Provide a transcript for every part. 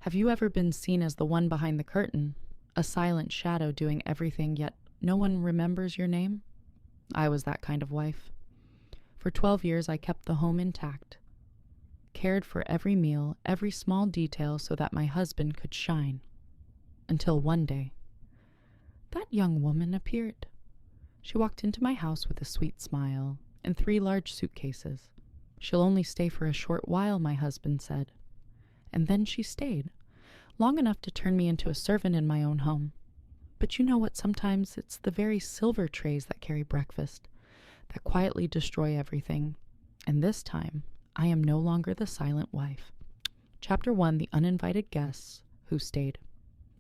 Have you ever been seen as the one behind the curtain, a silent shadow doing everything, yet no one remembers your name? I was that kind of wife. For 12 years, I kept the home intact, cared for every meal, every small detail so that my husband could shine. Until one day, that young woman appeared. She walked into my house with a sweet smile and 3 large suitcases. She'll only stay for a short while, my husband said. And then she stayed, long enough to turn me into a servant in my own home. But you know what? Sometimes it's the very silver trays that carry breakfast that quietly destroy everything. And this time, I am no longer the silent wife. Chapter 1, The Uninvited Guests Who Stayed.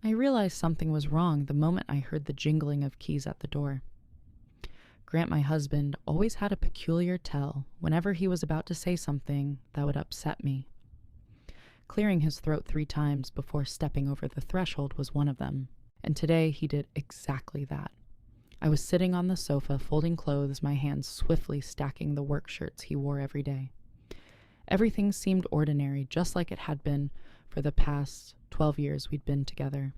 I realized something was wrong the moment I heard the jingling of keys at the door. Grant, my husband, always had a peculiar tell whenever he was about to say something that would upset me. Clearing his throat 3 times before stepping over the threshold was one of them, and today he did exactly that. I was sitting on the sofa folding clothes, my hands swiftly stacking the work shirts he wore every day. Everything seemed ordinary, just like it had been for the past 12 years we'd been together.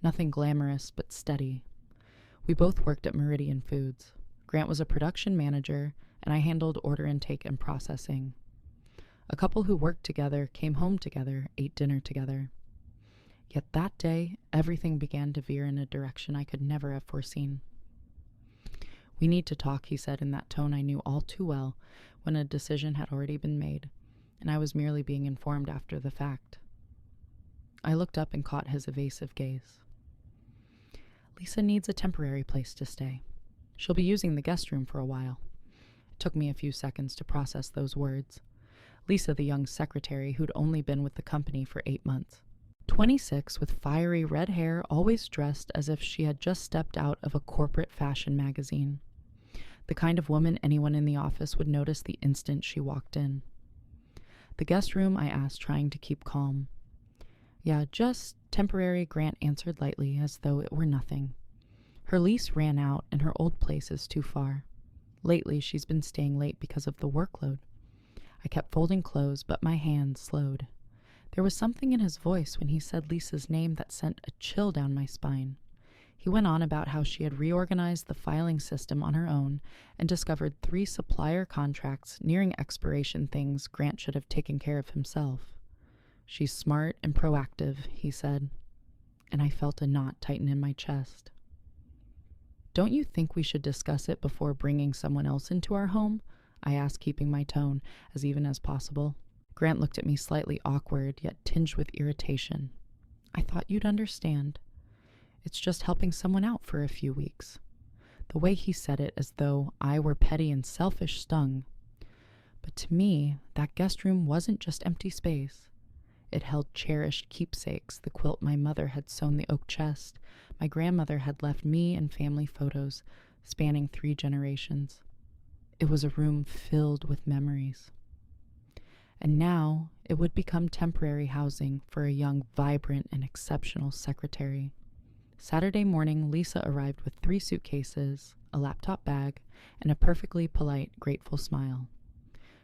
Nothing glamorous, but steady. We both worked at Meridian Foods. Grant was a production manager, and I handled order intake and processing. A couple who worked together came home together, ate dinner together. Yet that day, everything began to veer in a direction I could never have foreseen. "We need to talk," he said in that tone I knew all too well when a decision had already been made, and I was merely being informed after the fact. I looked up and caught his evasive gaze. "Lisa needs a temporary place to stay. She'll be using the guest room for a while." It took me a few seconds to process those words. Lisa, the young secretary who'd only been with the company for 8 months. 26, with fiery red hair, always dressed as if she had just stepped out of a corporate fashion magazine. The kind of woman anyone in the office would notice the instant she walked in. "The guest room?" I asked, trying to keep calm. "Yeah, just temporary," Grant answered lightly, as though it were nothing. "Her lease ran out, and her old place is too far. Lately, she's been staying late because of the workload." I kept folding clothes, but my hands slowed. There was something in his voice when he said Lisa's name that sent a chill down my spine. He went on about how she had reorganized the filing system on her own and discovered 3 supplier contracts nearing expiration, things Grant should have taken care of himself. "She's smart and proactive," he said, and I felt a knot tighten in my chest. "Don't you think we should discuss it before bringing someone else into our home?" I asked, keeping my tone as even as possible. Grant looked at me slightly awkward, yet tinged with irritation. "I thought you'd understand. It's just helping someone out for a few weeks." The way he said it, as though I were petty and selfish, stung. But to me, that guest room wasn't just empty space. It held cherished keepsakes, the quilt my mother had sewn the oak chest. My grandmother had left me and family photos spanning 3 generations. It was a room filled with memories. And now it would become temporary housing for a young, vibrant, and exceptional secretary. Saturday morning, Lisa arrived with 3 suitcases, a laptop bag, and a perfectly polite, grateful smile.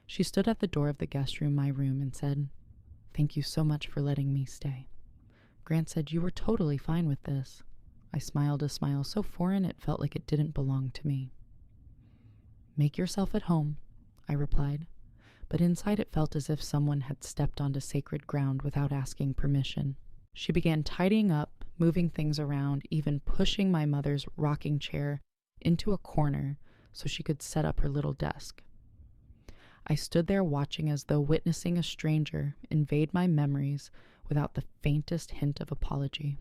She stood at the door of the guest room, my room, and said, "Thank you so much for letting me stay." Grant said, "You were totally fine with this." I smiled a smile so foreign it felt like it didn't belong to me. "Make yourself at home," I replied, but inside it felt as if someone had stepped onto sacred ground without asking permission. She began tidying up, moving things around, even pushing my mother's rocking chair into a corner so she could set up her little desk. I stood there watching as though witnessing a stranger invade my memories without the faintest hint of apology.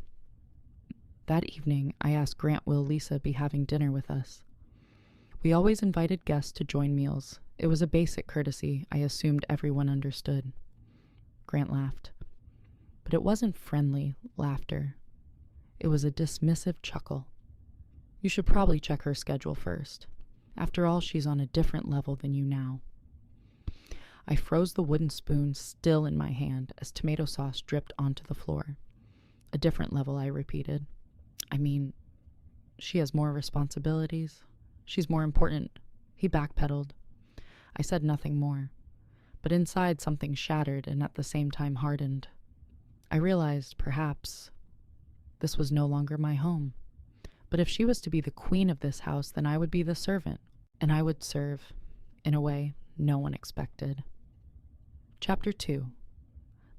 That evening, I asked Grant, will Lisa be having dinner with us? We always invited guests to join meals. It was a basic courtesy I assumed everyone understood. Grant laughed. But it wasn't friendly laughter. It was a dismissive chuckle. "You should probably check her schedule first. After all, she's on a different level than you now." I froze the wooden spoon still in my hand as tomato sauce dripped onto the floor. "A different level," I repeated. "I mean, she has more responsibilities. She's more important." He backpedaled. I said nothing more, but inside something shattered and at the same time hardened. I realized, perhaps, this was no longer my home. But if she was to be the queen of this house, then I would be the servant, and I would serve in a way no one expected. Chapter 2.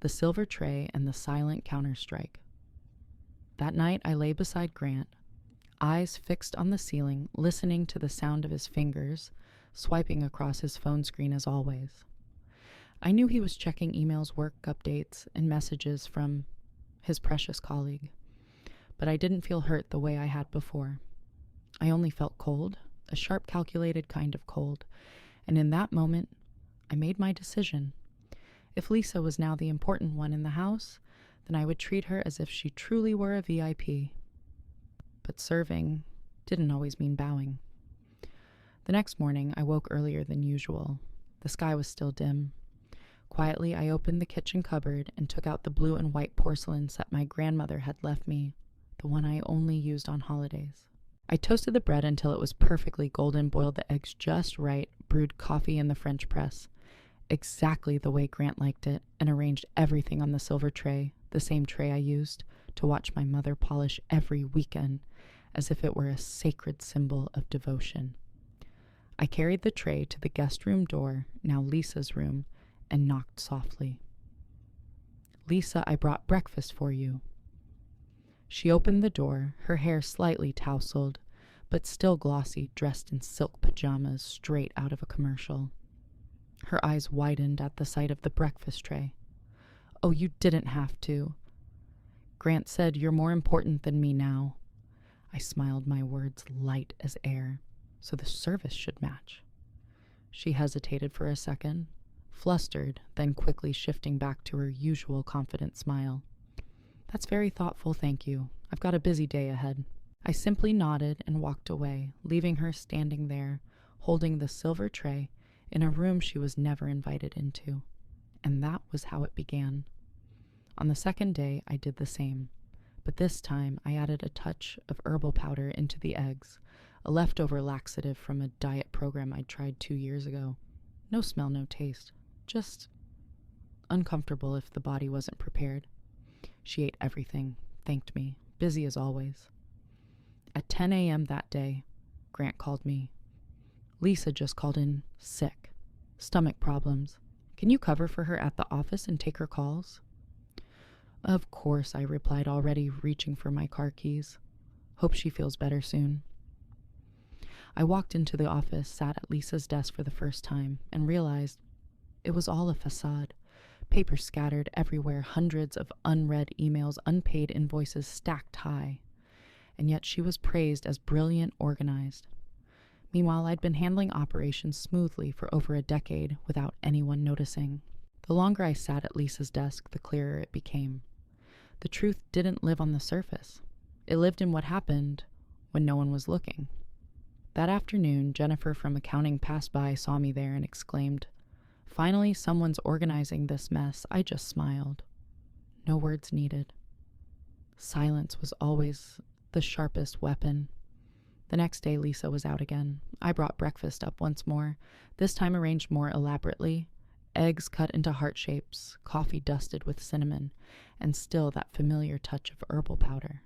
The Silver Tray and the Silent Counterstrike. That night I lay beside Grant, eyes fixed on the ceiling, listening to the sound of his fingers swiping across his phone screen as always. I knew he was checking emails, work updates, and messages from his precious colleague, but I didn't feel hurt the way I had before. I only felt cold, a sharp, calculated kind of cold, and in that moment, I made my decision. If Lisa was now the important one in the house, then I would treat her as if she truly were a VIP. But serving didn't always mean bowing. The next morning, I woke earlier than usual. The sky was still dim. Quietly, I opened the kitchen cupboard and took out the blue and white porcelain set my grandmother had left me, the one I only used on holidays. I toasted the bread until it was perfectly golden, boiled the eggs just right, brewed coffee in the French press, exactly the way Grant liked it, and arranged everything on the silver tray, the same tray I used to watch my mother polish every weekend, as if it were a sacred symbol of devotion. I carried the tray to the guest room door, now Lisa's room, and knocked softly. "Lisa, I brought breakfast for you." She opened the door, her hair slightly tousled, but still glossy, dressed in silk pajamas straight out of a commercial. Her eyes widened at the sight of the breakfast tray. "Oh, you didn't have to. Grant said you're more important than me now." I smiled, my words light as air, so the service should match. She hesitated for a second, flustered, then quickly shifting back to her usual confident smile. "That's very thoughtful, thank you. I've got a busy day ahead." I simply nodded and walked away, leaving her standing there, holding the silver tray in a room she was never invited into. And that was how it began. On the second day, I did the same, but this time I added a touch of herbal powder into the eggs, a leftover laxative from a diet program I'd tried 2 years ago. No smell, no taste, just uncomfortable if the body wasn't prepared. She ate everything, thanked me, busy as always. At 10 a.m. that day, Grant called me. "Lisa just called in sick. Stomach problems. Can you cover for her at the office and take her calls?" "Of course," I replied, already reaching for my car keys. "Hope she feels better soon." I walked into the office, sat at Lisa's desk for the first time, and realized it was all a facade. Papers scattered everywhere, hundreds of unread emails, unpaid invoices stacked high. And yet she was praised as brilliant, organized. Meanwhile, I'd been handling operations smoothly for over a decade without anyone noticing. The longer I sat at Lisa's desk, the clearer it became. The truth didn't live on the surface. It lived in what happened when no one was looking. That afternoon, Jennifer from accounting passed by, saw me there, and exclaimed, "Finally, someone's organizing this mess." I just smiled. No words needed. Silence was always the sharpest weapon. The next day, Lisa was out again. I brought breakfast up once more, this time arranged more elaborately. Eggs cut into heart shapes, coffee dusted with cinnamon, and still that familiar touch of herbal powder.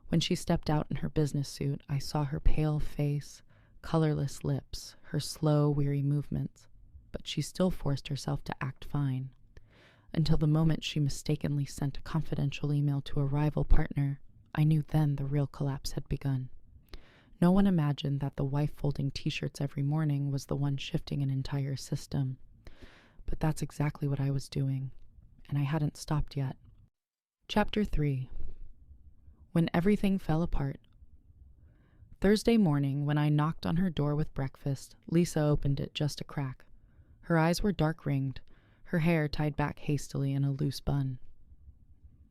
When she stepped out in her business suit, I saw her pale face, colorless lips, her slow, weary movements, but she still forced herself to act fine. Until the moment she mistakenly sent a confidential email to a rival partner, I knew then the real collapse had begun. No one imagined that the wife folding t-shirts every morning was the one shifting an entire system. But that's exactly what I was doing, and I hadn't stopped yet. Chapter 3. When everything fell apart. Thursday morning, when I knocked on her door with breakfast, Lisa opened it just a crack. Her eyes were dark-ringed, her hair tied back hastily in a loose bun.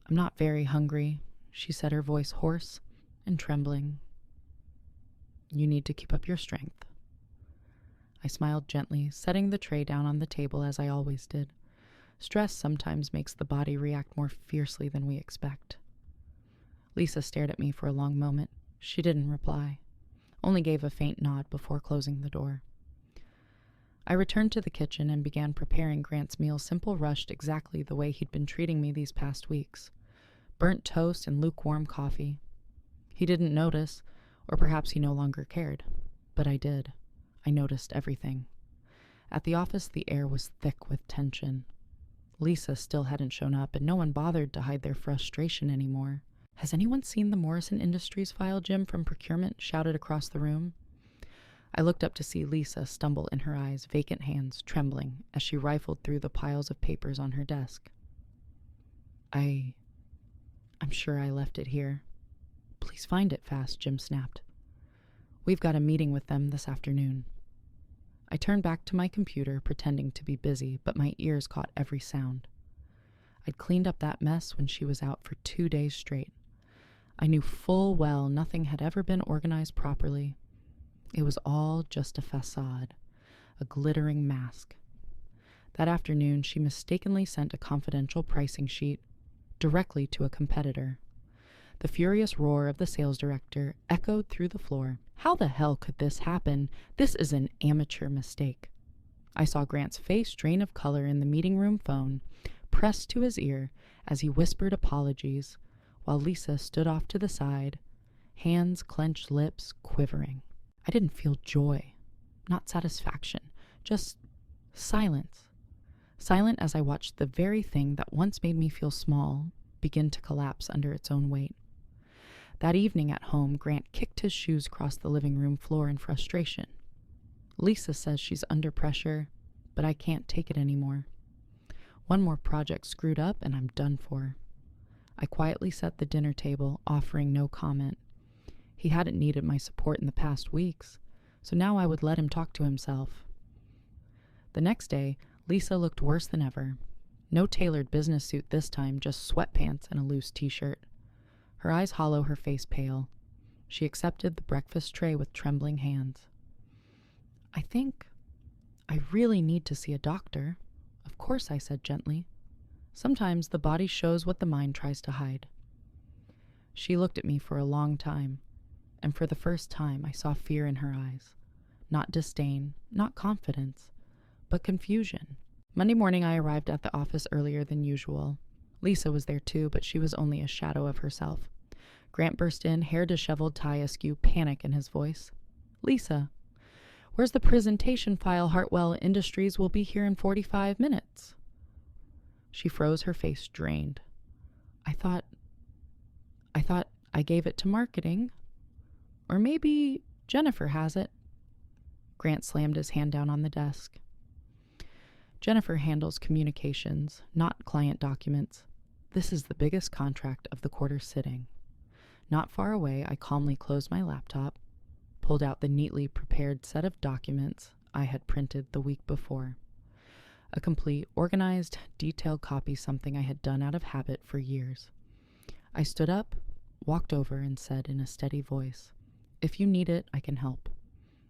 "I'm not very hungry," she said, her voice hoarse and trembling. "You need to keep up your strength." I smiled gently, setting the tray down on the table as I always did. Stress sometimes makes the body react more fiercely than we expect. Lisa stared at me for a long moment. She didn't reply, only gave a faint nod before closing the door. I returned to the kitchen and began preparing Grant's meal, simple, rushed, exactly the way he'd been treating me these past weeks. Burnt toast and lukewarm coffee. He didn't notice, or perhaps he no longer cared. But I did. I noticed everything. At the office, the air was thick with tension. Lisa still hadn't shown up, and no one bothered to hide their frustration anymore. "Has anyone seen the Morrison Industries file?" Jim from procurement shouted across the room. I looked up to see Lisa stumble in her eyes, vacant hands trembling as she rifled through the piles of papers on her desk. I'm sure I left it here." "Please find it fast," Jim snapped. "We've got a meeting with them this afternoon." I turned back to my computer, pretending to be busy, but my ears caught every sound. I'd cleaned up that mess when she was out for 2 days straight. I knew full well nothing had ever been organized properly. It was all just a facade, a glittering mask. That afternoon, she mistakenly sent a confidential pricing sheet directly to a competitor. The furious roar of the sales director echoed through the floor. "How the hell could this happen? This is an amateur mistake." I saw Grant's face drain of color in the meeting room phone, pressed to his ear as he whispered apologies, while Lisa stood off to the side, hands clenched, lips quivering. I didn't feel joy, not satisfaction, just silence. Silent as I watched the very thing that once made me feel small begin to collapse under its own weight. That evening at home, Grant kicked his shoes across the living room floor in frustration. "Lisa says she's under pressure, but I can't take it anymore. One more project screwed up and I'm done for." I quietly set the dinner table, offering no comment. He hadn't needed my support in the past weeks, so now I would let him talk to himself. The next day, Lisa looked worse than ever. No tailored business suit this time, just sweatpants and a loose t-shirt. Her eyes hollow, her face pale. She accepted the breakfast tray with trembling hands. "I think I really need to see a doctor." "Of course," I said gently. "Sometimes the body shows what the mind tries to hide." She looked at me for a long time, and for the first time I saw fear in her eyes. Not disdain, not confidence, but confusion. Monday morning I arrived at the office earlier than usual. Lisa was there too, but she was only a shadow of herself. Grant burst in, hair disheveled, tie askew, panic in his voice. "Lisa, where's the presentation file? Hartwell Industries will be here in 45 minutes. She froze, her face drained. I thought I gave it to marketing. Or maybe Jennifer has it." Grant slammed his hand down on the desk. "Jennifer handles communications, not client documents. This is the biggest contract of the quarter sitting." Not far away, I calmly closed my laptop, pulled out the neatly prepared set of documents I had printed the week before. A complete, organized, detailed copy, something I had done out of habit for years. I stood up, walked over, and said in a steady voice, "If you need it, I can help.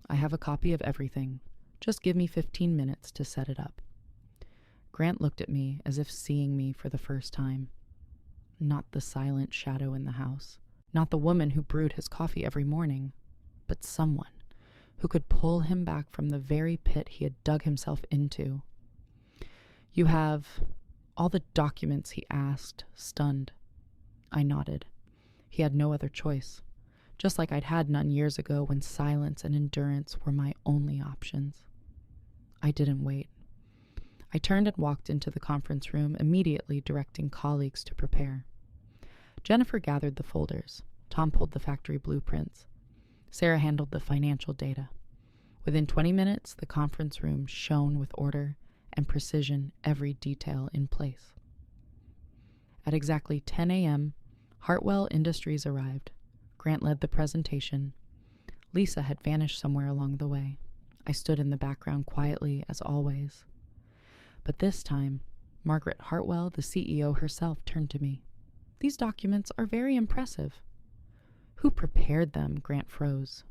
I have a copy of everything. Just give me 15 minutes to set it up." Grant looked at me as if seeing me for the first time. Not the silent shadow in the house, not the woman who brewed his coffee every morning, but someone who could pull him back from the very pit he had dug himself into. "You have all the documents?" he asked, stunned. I nodded. He had no other choice, just like I'd had none years ago when silence and endurance were my only options. I didn't wait. I turned and walked into the conference room, immediately directing colleagues to prepare. Jennifer gathered the folders. Tom pulled the factory blueprints. Sarah handled the financial data. Within 20 minutes, the conference room shone with order and precision, every detail in place. At exactly 10 a.m., Hartwell Industries arrived. Grant led the presentation. Lisa had vanished somewhere along the way. I stood in the background quietly, as always. But this time, Margaret Hartwell, the CEO herself, turned to me. "These documents are very impressive." "Who prepared them?" Grant froze.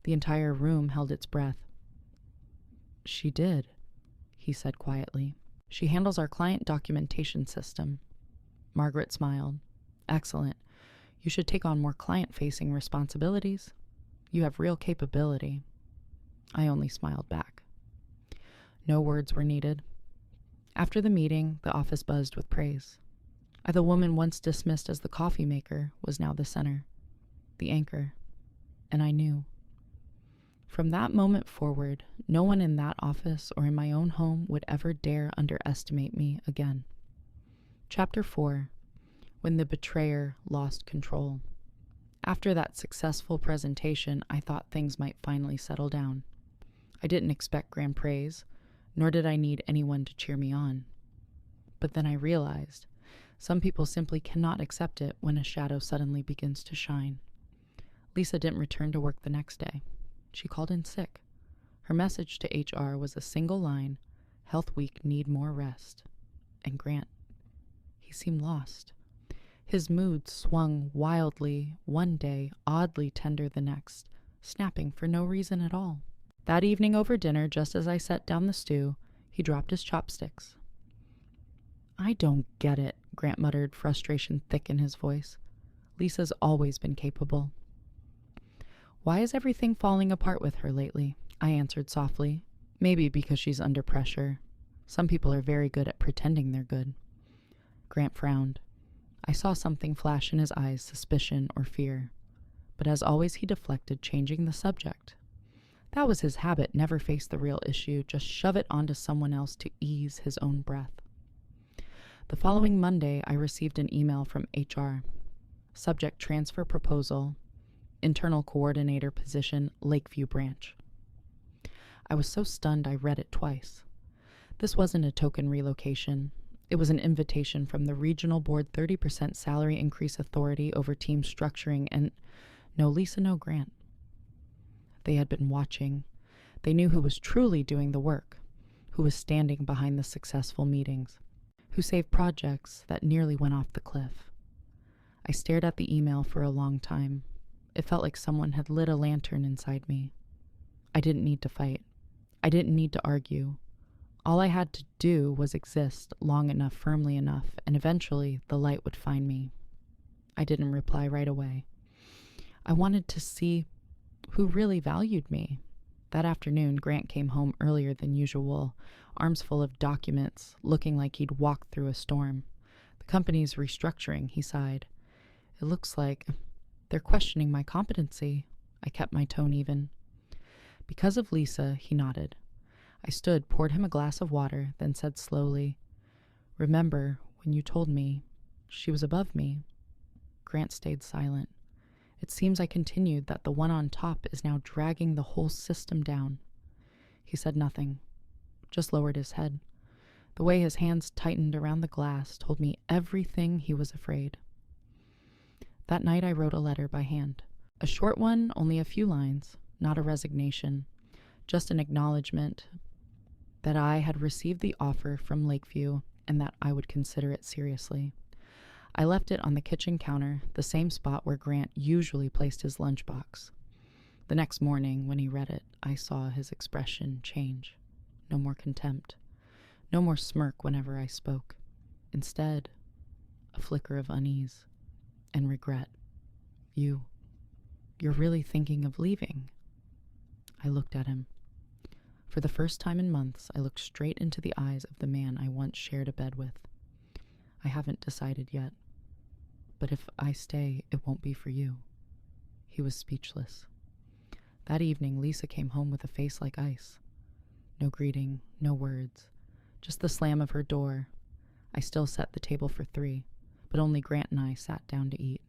The entire room held its breath. "She did," he said quietly. "She handles our client documentation system." Margaret smiled. "Excellent. You should take on more client-facing responsibilities. You have real capability." I only smiled back. No words were needed. After the meeting, the office buzzed with praise. The woman once dismissed as the coffee maker was now the center, the anchor, and I knew. From that moment forward, no one in that office or in my own home would ever dare underestimate me again. Chapter 4. When the betrayer lost control. After that successful presentation, I thought things might finally settle down. I didn't expect grand praise, nor did I need anyone to cheer me on. But then I realized some people simply cannot accept it when a shadow suddenly begins to shine. Lisa didn't return to work the next day. She called in sick. Her message to HR was a single line, "Health week, need more rest." And Grant, he seemed lost. His mood swung wildly one day, oddly tender the next, snapping for no reason at all. That evening over dinner, just as I set down the stew, he dropped his chopsticks. "I don't get it," Grant muttered, frustration thick in his voice. "Lisa's always been capable." "Why is everything falling apart with her lately?" I answered softly. "Maybe because she's under pressure. Some people are very good at pretending they're good." Grant frowned. I saw something flash in his eyes, suspicion or fear. But as always, he deflected, changing the subject. That was his habit, never face the real issue, just shove it onto someone else to ease his own breath. The following Monday, I received an email from HR. Subject: transfer proposal, internal coordinator position, Lakeview branch. I was so stunned I read it twice. This wasn't a token relocation. It was an invitation from the regional board, 30% salary increase authority over team structuring, and no Lisa, no Grant. They had been watching. They knew who was truly doing the work, who was standing behind the successful meetings, who saved projects that nearly went off the cliff. I stared at the email for a long time. It felt like someone had lit a lantern inside me. I didn't need to fight. I didn't need to argue. All I had to do was exist long enough, firmly enough, and eventually the light would find me. I didn't reply right away. I wanted to see who really valued me. That afternoon, Grant came home earlier than usual, arms full of documents, looking like he'd walked through a storm. "The company's restructuring," he sighed. "It looks like they're questioning my competency." I kept my tone even. "Because of Lisa," he nodded. I stood, poured him a glass of water, then said slowly, "Remember when you told me she was above me?" Grant stayed silent. It seems I continued that the one on top is now dragging the whole system down. He said nothing, just lowered his head. The way his hands tightened around the glass told me everything he was afraid. That night I wrote a letter by hand. A short one, only a few lines, not a resignation, just an acknowledgement that I had received the offer from Lakeview and that I would consider it seriously. I left it on the kitchen counter, the same spot where Grant usually placed his lunchbox. The next morning, when he read it, I saw his expression change. No more contempt. No more smirk whenever I spoke. Instead, a flicker of unease and regret. You're really thinking of leaving?" I looked at him. For the first time in months, I looked straight into the eyes of the man I once shared a bed with. "I haven't decided yet. But if I stay, it won't be for you." He was speechless. That evening, Lisa came home with a face like ice. No greeting, no words, just the slam of her door. I still set the table for 3, but only Grant and I sat down to eat.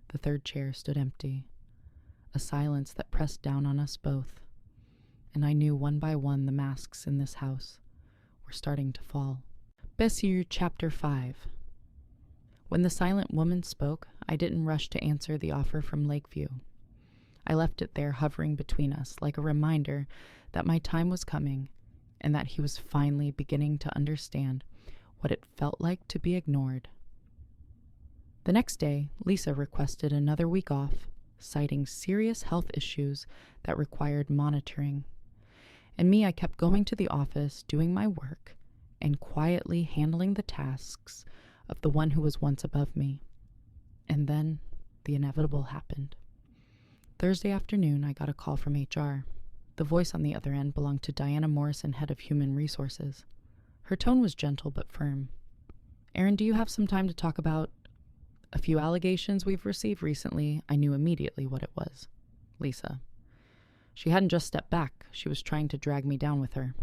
The third chair stood empty, a silence that pressed down on us both. And I knew one by one the masks in this house were starting to fall. Bessir, Chapter 5. When the silent woman spoke, I didn't rush to answer the offer from Lakeview. I left it there hovering between us, like a reminder that my time was coming and that he was finally beginning to understand what it felt like to be ignored. The next day, Lisa requested another week off, citing serious health issues that required monitoring. And me, I kept going to the office, doing my work, and quietly handling the tasks of the one who was once above me. And then the inevitable happened. Thursday afternoon, I got a call from HR. The voice on the other end belonged to Diana Morrison, head of human resources. Her tone was gentle but firm. "Erin, do you have some time to talk about a few allegations we've received recently?" I knew immediately what it was. Lisa. She hadn't just stepped back, she was trying to drag me down with her.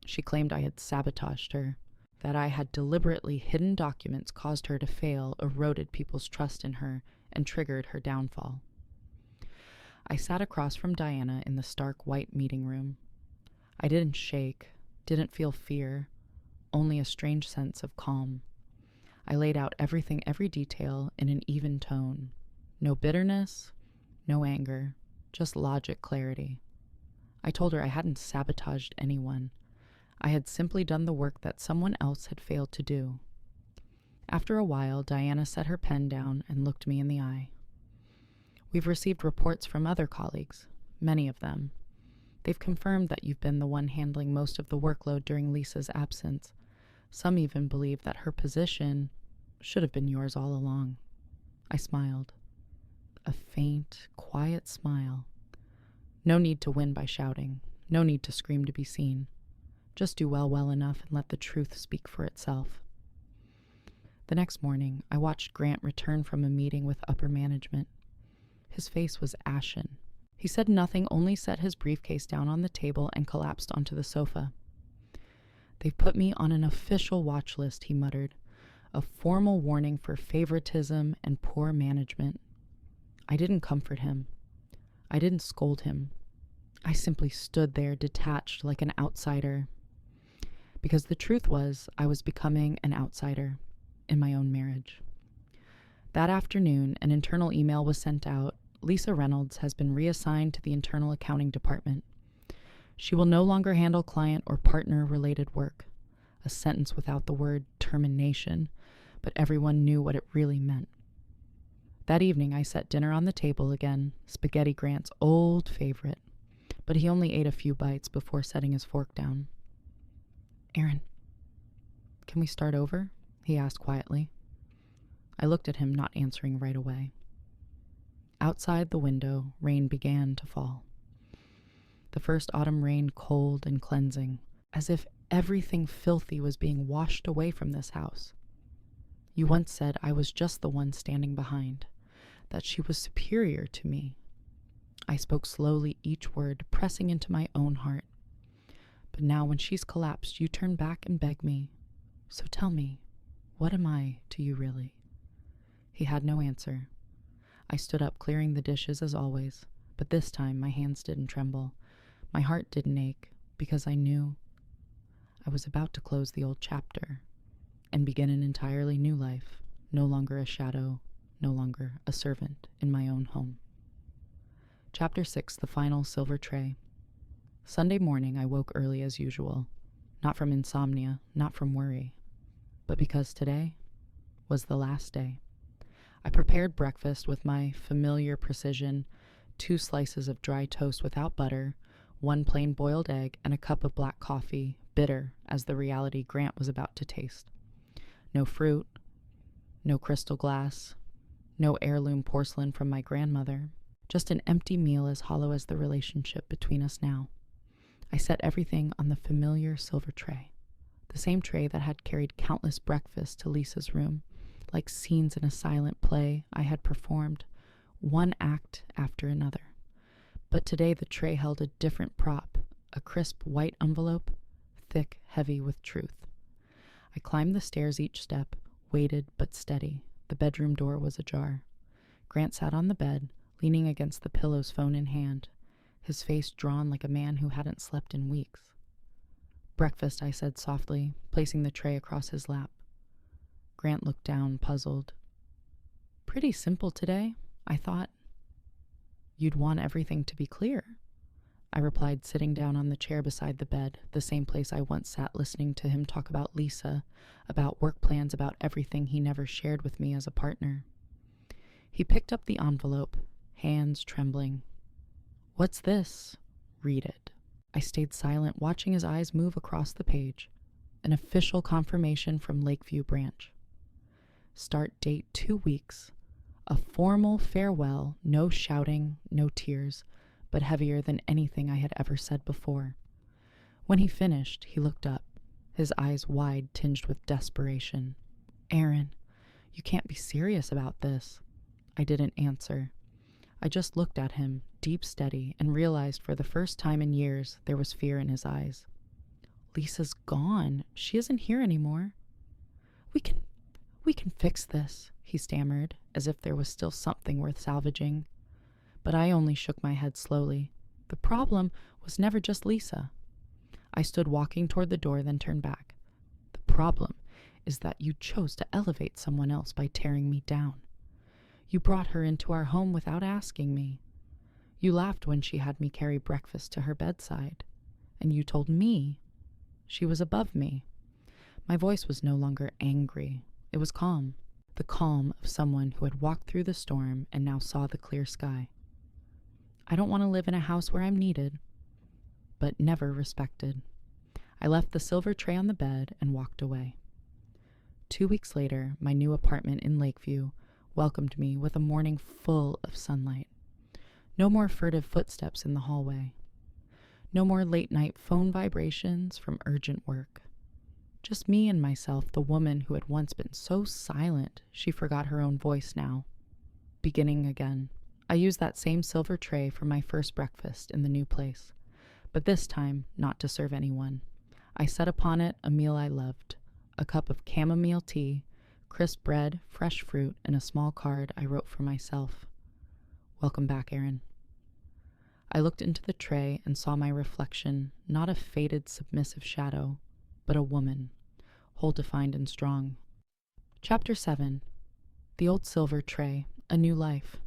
She claimed I had sabotaged her, that I had deliberately hidden documents caused her to fail, eroded people's trust in her, and triggered her downfall. I sat across from Diana in the stark white meeting room. I didn't shake, didn't feel fear, only a strange sense of calm. I laid out everything, every detail, in an even tone. No bitterness, no anger, just logic, clarity. I told her I hadn't sabotaged anyone. I had simply done the work that someone else had failed to do. After a while, Diana set her pen down and looked me in the eye. "We've received reports from other colleagues, many of them. They've confirmed that you've been the one handling most of the workload during Lisa's absence. Some even believe that her position should have been yours all along." I smiled. A faint, quiet smile. No need to win by shouting. No need to scream to be seen. Just do well enough and let the truth speak for itself. The next morning, I watched Grant return from a meeting with upper management. His face was ashen. He said nothing, only set his briefcase down on the table and collapsed onto the sofa. "They've put me on an official watch list," he muttered. "A formal warning for favoritism and poor management." I didn't comfort him. I didn't scold him. I simply stood there, detached like an outsider. Because the truth was, I was becoming an outsider in my own marriage. That afternoon, an internal email was sent out. Lisa Reynolds has been reassigned to the internal accounting department. She will no longer handle client or partner-related work. A sentence without the word termination, but everyone knew what it really meant. That evening, I set dinner on the table again, spaghetti Grant's old favorite, but he only ate a few bites before setting his fork down. "Erin, can we start over?" he asked quietly. I looked at him, not answering right away. Outside the window, rain began to fall. The first autumn rain, cold and cleansing, as if everything filthy was being washed away from this house. "You once said I was just the one standing behind, that she was superior to me." I spoke slowly, each word pressing into my own heart. "But now when she's collapsed, you turn back and beg me. So tell me, what am I to you really?" He had no answer. I stood up, clearing the dishes as always, but this time my hands didn't tremble. My heart didn't ache, because I knew I was about to close the old chapter and begin an entirely new life, no longer a shadow, no longer a servant in my own home. Chapter 6, the final silver tray. Sunday morning, I woke early as usual, not from insomnia, not from worry, but because today was the last day. I prepared breakfast with my familiar precision, 2 slices of dry toast without butter, 1 plain boiled egg, and a cup of black coffee, bitter as the reality Grant was about to taste. No fruit, no crystal glass, no heirloom porcelain from my grandmother, just an empty meal as hollow as the relationship between us now. I set everything on the familiar silver tray, the same tray that had carried countless breakfasts to Lisa's room, like scenes in a silent play I had performed, one act after another. But today the tray held a different prop, a crisp white envelope, thick, heavy with truth. I climbed the stairs each step, waited but steady. The bedroom door was ajar. Grant sat on the bed, leaning against the pillows, phone in hand, his face drawn like a man who hadn't slept in weeks. "Breakfast," I said softly, placing the tray across his lap. Grant looked down, puzzled. "Pretty simple today," I thought. "You'd want everything to be clear," I replied, sitting down on the chair beside the bed, the same place I once sat listening to him talk about Lisa, about work plans, about everything he never shared with me as a partner. He picked up the envelope, hands trembling. "What's this?" "Read it." I stayed silent, watching his eyes move across the page. An official confirmation from Lakeview Branch. Start date 2 weeks. A formal farewell, no shouting, no tears. but heavier than anything I had ever said before. When he finished, he looked up, his eyes wide, tinged with desperation. "Aaron, you can't be serious about this." I didn't answer. I just looked at him, deep, steady, and realized for the first time in years there was fear in his eyes. "Lisa's gone. She isn't here anymore." We can fix this," he stammered, as if there was still something worth salvaging. But I only shook my head slowly. The problem was never just Lisa. I stood walking toward the door, then turned back. "The problem is that you chose to elevate someone else by tearing me down. You brought her into our home without asking me. You laughed when she had me carry breakfast to her bedside, and you told me she was above me." My voice was no longer angry. It was calm, the calm of someone who had walked through the storm and now saw the clear sky. "I don't want to live in a house where I'm needed, but never respected." I left the silver tray on the bed and walked away. 2 weeks later, my new apartment in Lakeview welcomed me with a morning full of sunlight. No more furtive footsteps in the hallway. No more late-night phone vibrations from urgent work. Just me and myself, the woman who had once been so silent she forgot her own voice now. Beginning again. I used that same silver tray for my first breakfast in the new place, but this time not to serve anyone. I set upon it a meal I loved, a cup of chamomile tea, crisp bread, fresh fruit, and a small card I wrote for myself. "Welcome back, Aaron." I looked into the tray and saw my reflection, not a faded, submissive shadow, but a woman, whole, defined, and strong. Chapter 7. The Old Silver Tray, A New Life.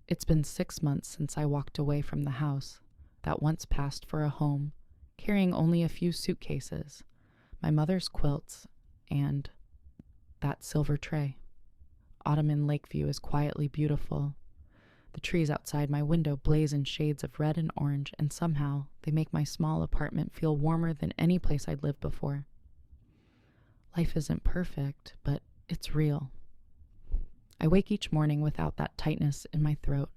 It's been 6 months since I walked away from the house that once passed for a home, carrying only a few suitcases, my mother's quilts, and that silver tray. Autumn in Lakeview is quietly beautiful. The trees outside my window blaze in shades of red and orange, and somehow they make my small apartment feel warmer than any place I'd lived before. Life isn't perfect, but it's real. I wake each morning without that tightness in my throat.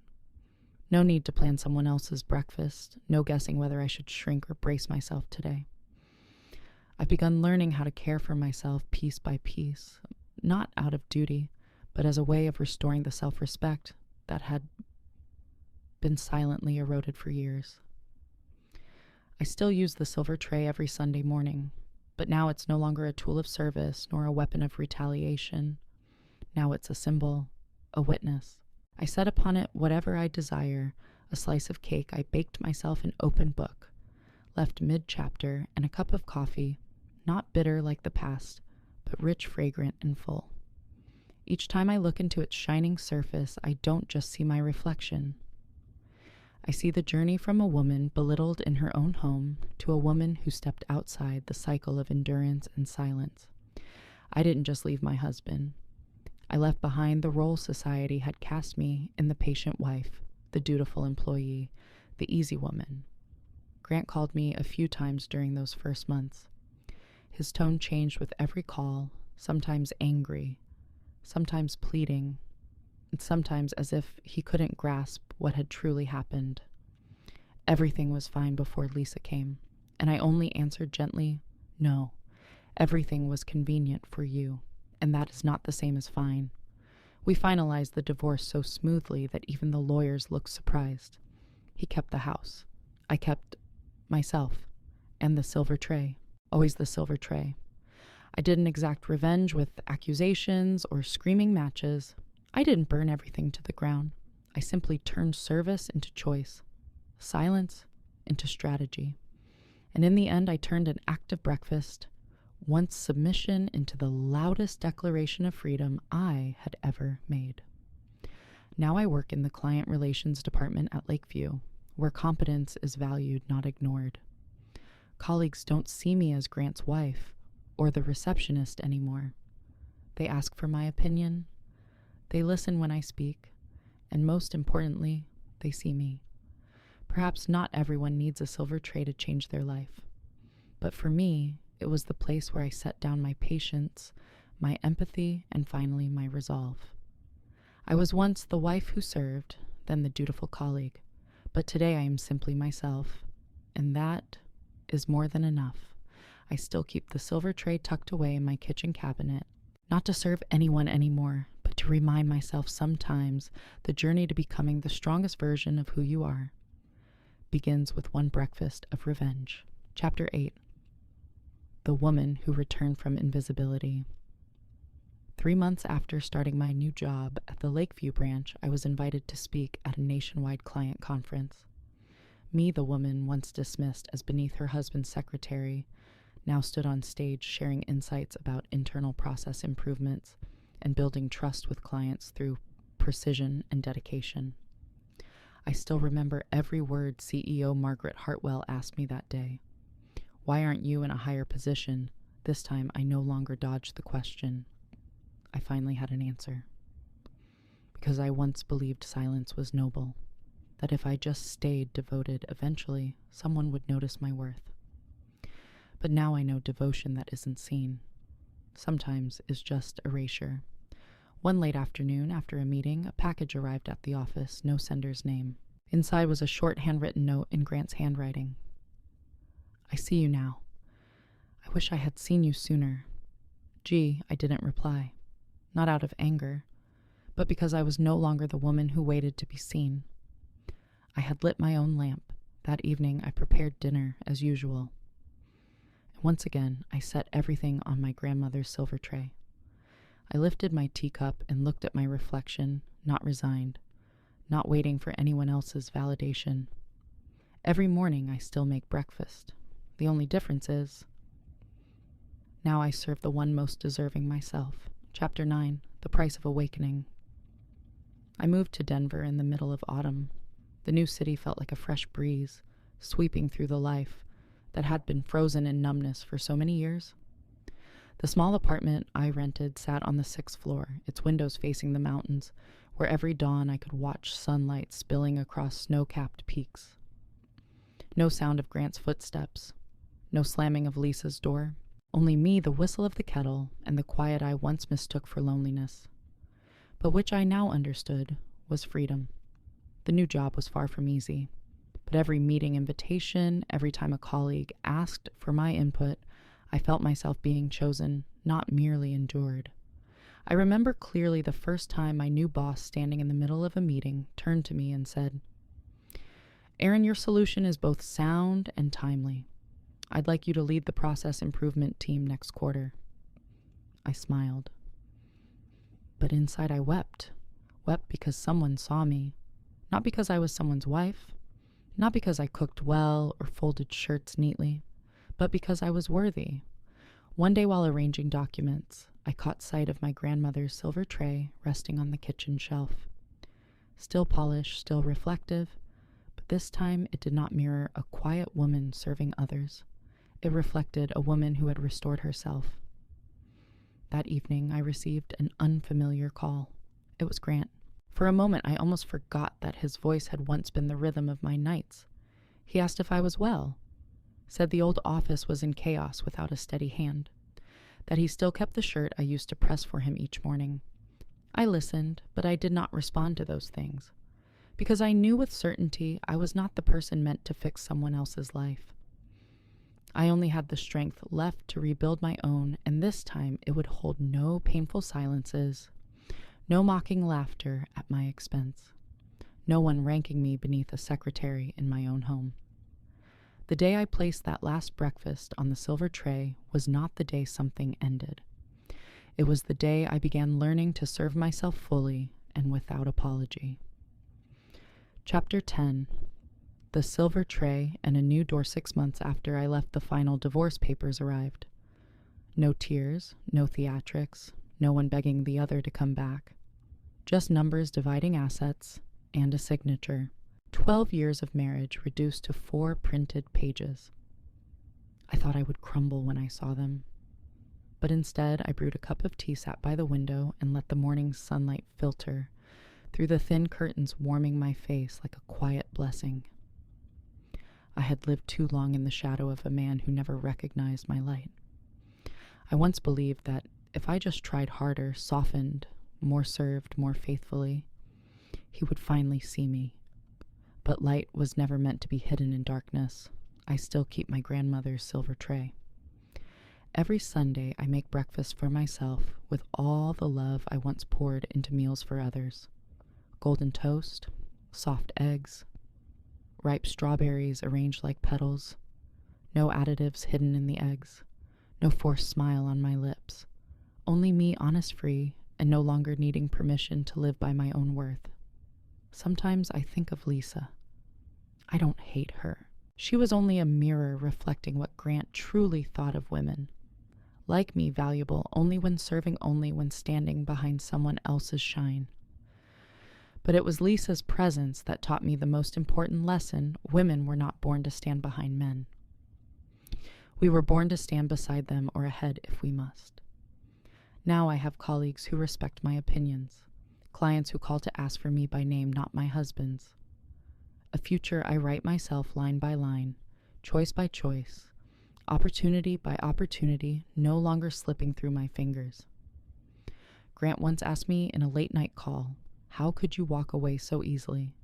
No need to plan someone else's breakfast, no guessing whether I should shrink or brace myself today. I've begun learning how to care for myself piece by piece, not out of duty, but as a way of restoring the self-respect that had been silently eroded for years. I still use the silver tray every Sunday morning, but now it's no longer a tool of service nor a weapon of retaliation. Now it's a symbol, a witness. I set upon it whatever I desire, a slice of cake I baked myself an open book, left mid-chapter, and a cup of coffee, not bitter like the past, but rich, fragrant, and full. Each time I look into its shining surface, I don't just see my reflection. I see the journey from a woman belittled in her own home to a woman who stepped outside the cycle of endurance and silence. I didn't just leave my husband. I left behind the role society had cast me in: the patient wife, the dutiful employee, the easy woman. Grant called me a few times during those first months. His tone changed with every call, sometimes angry, sometimes pleading, and sometimes as if he couldn't grasp what had truly happened. Everything was fine before Lisa came, and I only answered gently, "No, everything was convenient for you, and that is not the same as fine." We finalized the divorce so smoothly that even the lawyers looked surprised. He kept the house. I kept myself, and the silver tray, always the silver tray. I didn't exact revenge with accusations or screaming matches. I didn't burn everything to the ground. I simply turned service into choice, silence into strategy. And in the end, I turned an act of breakfast, once submission, into the loudest declaration of freedom I had ever made. Now I work in the client relations department at Lakeview, where competence is valued, not ignored. Colleagues don't see me as Grant's wife or the receptionist anymore. They ask for my opinion. They listen when I speak. And most importantly, they see me. Perhaps not everyone needs a silver tray to change their life. But for me, it was the place where I set down my patience, my empathy, and finally my resolve. I was once the wife who served, then the dutiful colleague. But today I am simply myself, and that is more than enough. I still keep the silver tray tucked away in my kitchen cabinet, not to serve anyone anymore, but to remind myself sometimes the journey to becoming the strongest version of who you are begins with one breakfast of revenge. Chapter 8. The Woman Who Returned from Invisibility. 3 months after starting my new job at the Lakeview branch, I was invited to speak at a nationwide client conference. Me, the woman once dismissed as beneath her husband's secretary, now stood on stage sharing insights about internal process improvements and building trust with clients through precision and dedication. I still remember every word CEO Margaret Hartwell asked me that day. Why aren't you in a higher position? This time I no longer dodged the question. I finally had an answer. Because I once believed silence was noble, that if I just stayed devoted, eventually someone would notice my worth. But now I know devotion that isn't seen sometimes is just erasure. One late afternoon, after a meeting, a package arrived at the office, no sender's name. Inside was a short handwritten note in Grant's handwriting. I see you now. I wish I had seen you sooner. Gee, I didn't reply. Not out of anger, but because I was no longer the woman who waited to be seen. I had lit my own lamp. That evening I prepared dinner as usual. And once again I set everything on my grandmother's silver tray. I lifted my teacup and looked at my reflection, not resigned, not waiting for anyone else's validation. Every morning I still make breakfast. The only difference is, now I serve the one most deserving myself. Chapter 9, The Price of Awakening. I moved to Denver in the middle of autumn. The new city felt like a fresh breeze, sweeping through the life that had been frozen in numbness for so many years. The small apartment I rented sat on the 6th floor, its windows facing the mountains, where every dawn I could watch sunlight spilling across snow-capped peaks. No sound of Grant's footsteps, no slamming of Lisa's door, only me, the whistle of the kettle, and the quiet I once mistook for loneliness, but which I now understood was freedom. The new job was far from easy, but every meeting invitation, every time a colleague asked for my input, I felt myself being chosen, not merely endured. I remember clearly the first time my new boss, standing in the middle of a meeting, turned to me and said, "Erin, your solution is both sound and timely. I'd like you to lead the process improvement team next quarter." I smiled. But inside I wept. Wept because someone saw me. Not because I was someone's wife. Not because I cooked well or folded shirts neatly. But because I was worthy. One day while arranging documents, I caught sight of my grandmother's silver tray resting on the kitchen shelf. Still polished, still reflective, but this time it did not mirror a quiet woman serving others. It reflected a woman who had restored herself. That evening I received an unfamiliar call. It was Grant. For a moment I almost forgot that his voice had once been the rhythm of my nights. He asked if I was well. Said the old office was in chaos without a steady hand, that he still kept the shirt I used to press for him each morning. I listened, but I did not respond to those things, because I knew with certainty I was not the person meant to fix someone else's life. I only had the strength left to rebuild my own, and this time it would hold no painful silences, no mocking laughter at my expense, no one ranking me beneath a secretary in my own home. The day I placed that last breakfast on the silver tray was not the day something ended. It was the day I began learning to serve myself fully and without apology. Chapter 10. The silver tray and a new door 6 months after I left the final divorce papers arrived. No tears, no theatrics, no one begging the other to come back. Just numbers dividing assets and a signature. 12 years of marriage reduced to 4 printed pages. I thought I would crumble when I saw them. But instead, I brewed a cup of tea, sat by the window, and let the morning sunlight filter through the thin curtains, warming my face like a quiet blessing. I had lived too long in the shadow of a man who never recognized my light. I once believed that if I just tried harder, softened, more served, more faithfully, he would finally see me. But light was never meant to be hidden in darkness. I still keep my grandmother's silver tray. Every Sunday, I make breakfast for myself with all the love I once poured into meals for others. Golden toast, soft eggs, ripe strawberries arranged like petals, no additives hidden in the eggs, no forced smile on my lips, only me honest free and no longer needing permission to live by my own worth. Sometimes I think of Lisa. I don't hate her. She was only a mirror reflecting what Grant truly thought of women. Like me, valuable only when serving, only when standing behind someone else's shine. But it was Lisa's presence that taught me the most important lesson: women were not born to stand behind men. We were born to stand beside them or ahead if we must. Now I have colleagues who respect my opinions, clients who call to ask for me by name, not my husband's. A future I write myself line by line, choice by choice, opportunity by opportunity, no longer slipping through my fingers. Grant once asked me in a late-night call, "How could you walk away so easily?"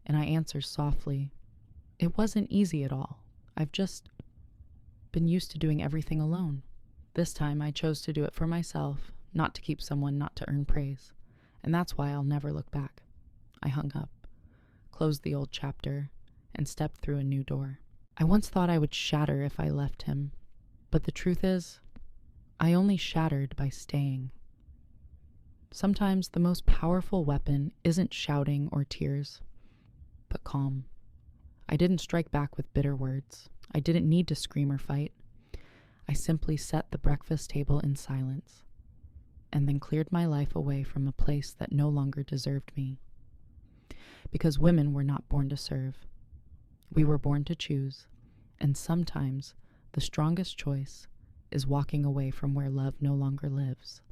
And I answer softly, "It wasn't easy at all. I've just been used to doing everything alone. This time I chose to do it for myself, not to keep someone, not to earn praise. And that's why I'll never look back." I hung up, closed the old chapter, and stepped through a new door. I once thought I would shatter if I left him, but the truth is, I only shattered by staying. Sometimes the most powerful weapon isn't shouting or tears, but calm. I didn't strike back with bitter words. I didn't need to scream or fight. I simply set the breakfast table in silence, and then cleared my life away from a place that no longer deserved me. Because women were not born to serve. We were born to choose, and sometimes the strongest choice is walking away from where love no longer lives.